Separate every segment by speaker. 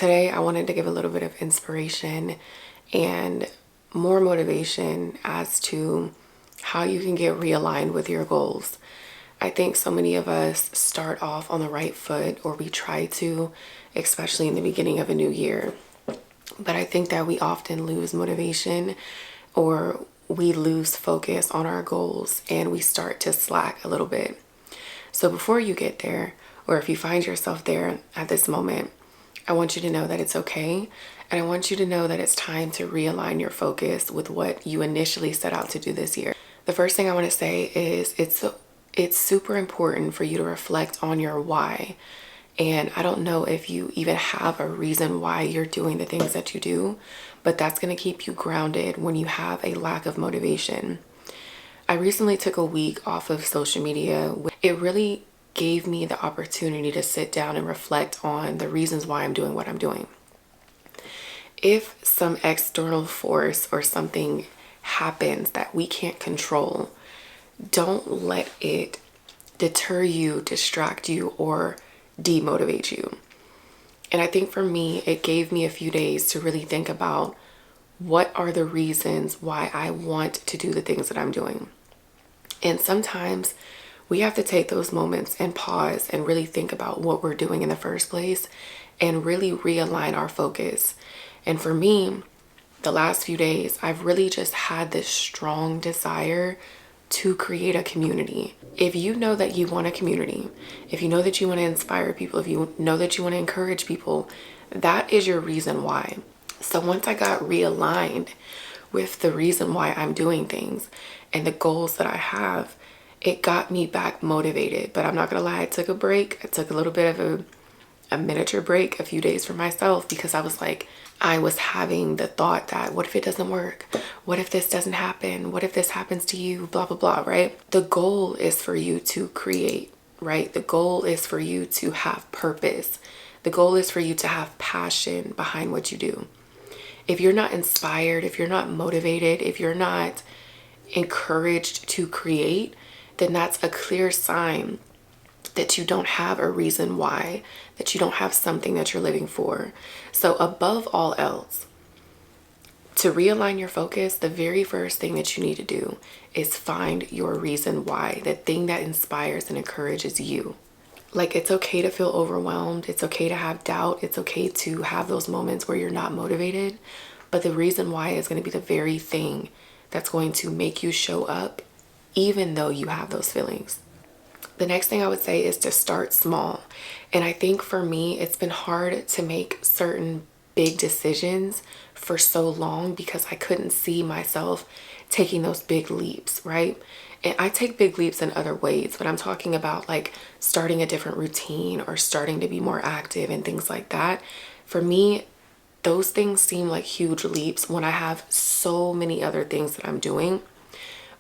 Speaker 1: today I wanted to give a little bit of inspiration and more motivation as to how you can get realigned with your goals. I think so many of us start off on the right foot, or we try to, especially in the beginning of a new year. But I think that we often lose motivation, or we lose focus on our goals, and we start to slack a little bit. So before you get there, or if you find yourself there at this moment, I want you to know that it's okay. And I want you to know that it's time to realign your focus with what you initially set out to do this year. The first thing I want to say is it's super important for you to reflect on your why. And I don't know if you even have a reason why you're doing the things that you do, but that's going to keep you grounded when you have a lack of motivation. I recently took a week off of social media. It really gave me the opportunity to sit down and reflect on the reasons why I'm doing what I'm doing. If some external force or something happens that we can't control, don't let it deter you, distract you, or demotivate you. And I think for me, it gave me a few days to really think about what are the reasons why I want to do the things that I'm doing. And sometimes we have to take those moments and pause and really think about what we're doing in the first place and really realign our focus. And for me, the last few days, I've really just had this strong desire to create a community. If you know that you want a community, if you know that you want to inspire people, if you know that you want to encourage people, that is your reason why. So once I got realigned with the reason why I'm doing things and the goals that I have, it got me back motivated. But I'm not gonna lie, I took a break. I took a little bit of a miniature break, a few days for myself, because I was having the thought that what if it doesn't work? What if this doesn't happen? What if this happens to you? Blah, blah, blah, right? The goal is for you to create, right? The goal is for you to have purpose. The goal is for you to have passion behind what you do. If you're not inspired, if you're not motivated, if you're not encouraged to create, then that's a clear sign that you don't have a reason why, that you don't have something that you're living for. So above all else, to realign your focus, the very first thing that you need to do is find your reason why, the thing that inspires and encourages you. Like, it's okay to feel overwhelmed. It's okay to have doubt. It's okay to have those moments where you're not motivated. But the reason why is going to be the very thing that's going to make you show up, even though you have those feelings. The next thing I would say is to start small. And I think for me, it's been hard to make certain big decisions for so long because I couldn't see myself taking those big leaps, right? And I take big leaps in other ways, but I'm talking about like starting a different routine or starting to be more active and things like that. For me, those things seem like huge leaps when I have so many other things that I'm doing.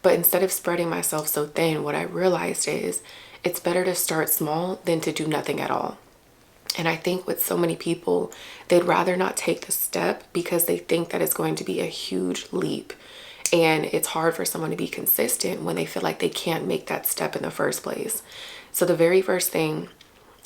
Speaker 1: But instead of spreading myself so thin, what I realized is it's better to start small than to do nothing at all. And I think with so many people, they'd rather not take the step because they think that it's going to be a huge leap. And it's hard for someone to be consistent when they feel like they can't make that step in the first place. So the very first thing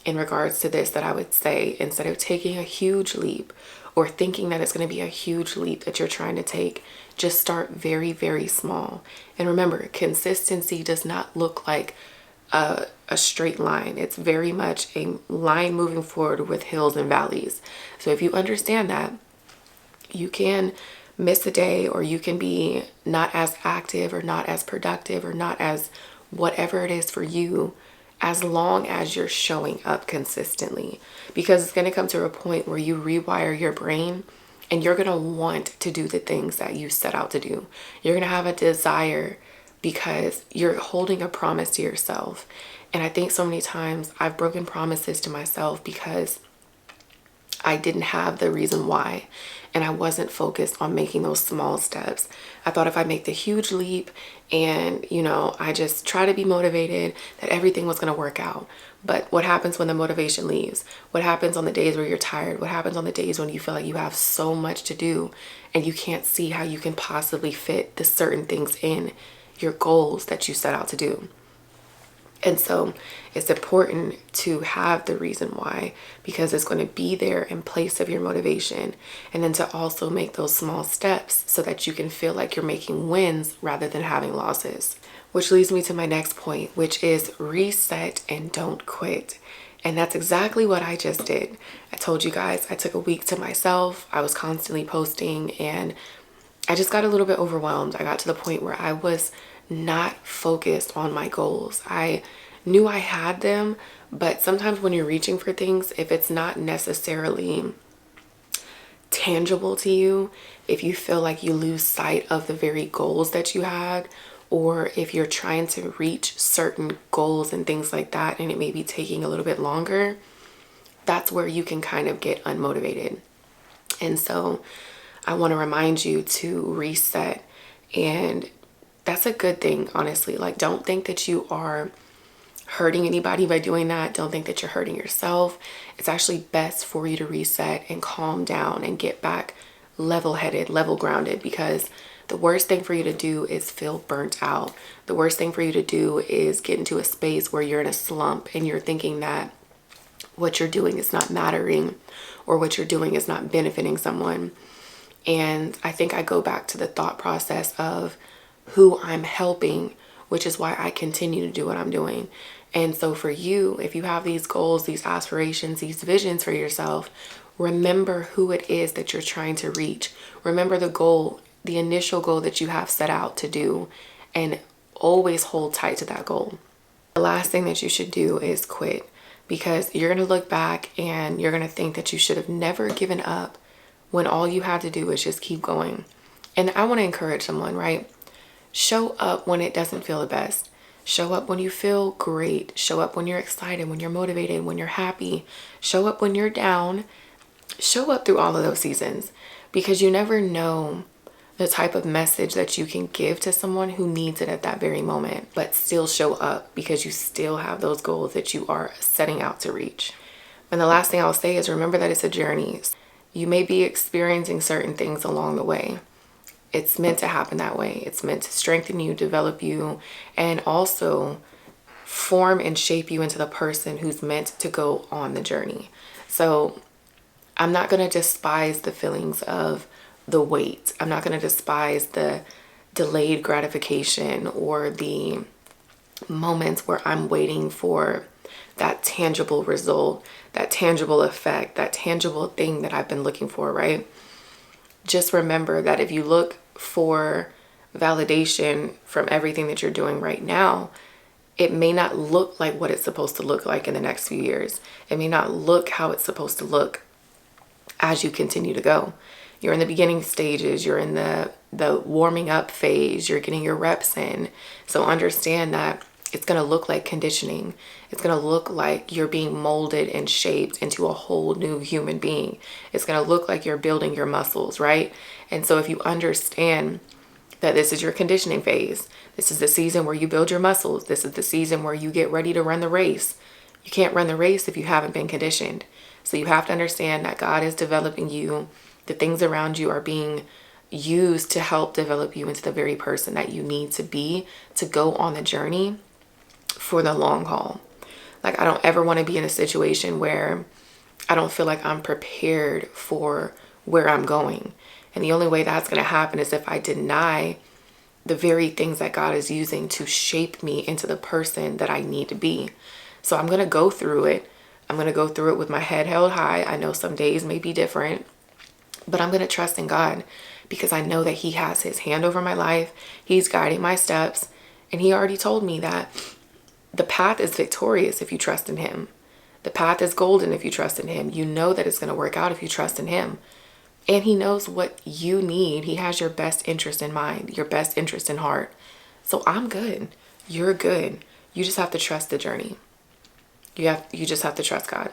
Speaker 1: in regards to this that I would say, instead of taking a huge leap or thinking that it's going to be a huge leap that you're trying to take, just start very, very small. And remember, consistency does not look like a straight line. It's very much a line moving forward with hills and valleys. So if you understand that, you can miss a day, or you can be not as active or not as productive or not as whatever it is for you, as long as you're showing up consistently. Because it's going to come to a point where you rewire your brain and you're going to want to do the things that you set out to do. You're going to have a desire because you're holding a promise to yourself. And I think so many times I've broken promises to myself because I didn't have the reason why, and I wasn't focused on making those small steps. I thought if I make the huge leap and, I just try to be motivated, that everything was going to work out. But what happens when the motivation leaves? What happens on the days where you're tired? What happens on the days when you feel like you have so much to do and you can't see how you can possibly fit the certain things in your goals that you set out to do? And so it's important to have the reason why, because it's going to be there in place of your motivation. And then to also make those small steps so that you can feel like you're making wins rather than having losses. Which leads me to my next point, which is reset and don't quit. And that's exactly what I just did. I told you guys I took a week to myself. I was constantly posting and I just got a little bit overwhelmed. I got to the point where I was not focused on my goals. I knew I had them, but sometimes when you're reaching for things, if it's not necessarily tangible to you, if you feel like you lose sight of the very goals that you had, or if you're trying to reach certain goals and things like that, and it may be taking a little bit longer, that's where you can kind of get unmotivated. And so I want to remind you to reset, and that's a good thing, honestly. Like, don't think that you are hurting anybody by doing that. Don't think that you're hurting yourself. It's actually best for you to reset and calm down and get back level-headed, level-grounded, because the worst thing for you to do is feel burnt out. The worst thing for you to do is get into a space where you're in a slump and you're thinking that what you're doing is not mattering or what you're doing is not benefiting someone. And I think I go back to the thought process of who I'm helping, which is why I continue to do what I'm doing. And so for you, if you have these goals, these aspirations, these visions for yourself, remember who it is that you're trying to reach. Remember the goal, the initial goal that you have set out to do, and always hold tight to that goal. The last thing that you should do is quit, because you're going to look back and you're going to think that you should have never given up when all you had to do is just keep going. And I want to encourage someone, right? Show up when it doesn't feel the best. Show up when you feel great. Show up when you're excited, when you're motivated, when you're happy. Show up when you're down. Show up through all of those seasons, because you never know the type of message that you can give to someone who needs it at that very moment, but still show up because you still have those goals that you are setting out to reach. And the last thing I'll say is remember that it's a journey. You may be experiencing certain things along the way. It's meant to happen that way. It's meant to strengthen you, develop you, and also form and shape you into the person who's meant to go on the journey. So I'm not going to despise the feelings of the wait. I'm not going to despise the delayed gratification or the moments where I'm waiting for that tangible result, that tangible effect, that tangible thing that I've been looking for, right? Just remember that if you look for validation from everything that you're doing right now, it may not look like what it's supposed to look like in the next few years. It may not look how it's supposed to look as you continue to go. You're in the beginning stages, you're in the warming up phase, you're getting your reps in. So understand that it's going to look like conditioning. It's going to look like you're being molded and shaped into a whole new human being. It's going to look like you're building your muscles, right? And so if you understand that this is your conditioning phase, this is the season where you build your muscles, this is the season where you get ready to run the race. You can't run the race if you haven't been conditioned. So you have to understand that God is developing you. The things around you are being used to help develop you into the very person that you need to be to go on the journey for the long haul. Like, I don't ever want to be in a situation where I don't feel like I'm prepared for where I'm going. And the only way that's going to happen is if I deny the very things that God is using to shape me into the person that I need to be. So I'm going to go through it. I'm going to go through it with my head held high. I know some days may be different, but I'm going to trust in God because I know that He has His hand over my life. He's guiding my steps. And He already told me that the path is victorious if you trust in Him. The path is golden if you trust in Him. You know that it's going to work out if you trust in Him. And He knows what you need. He has your best interest in mind, your best interest in heart. So I'm good. You're good. You just have to trust the journey. You just have to trust God.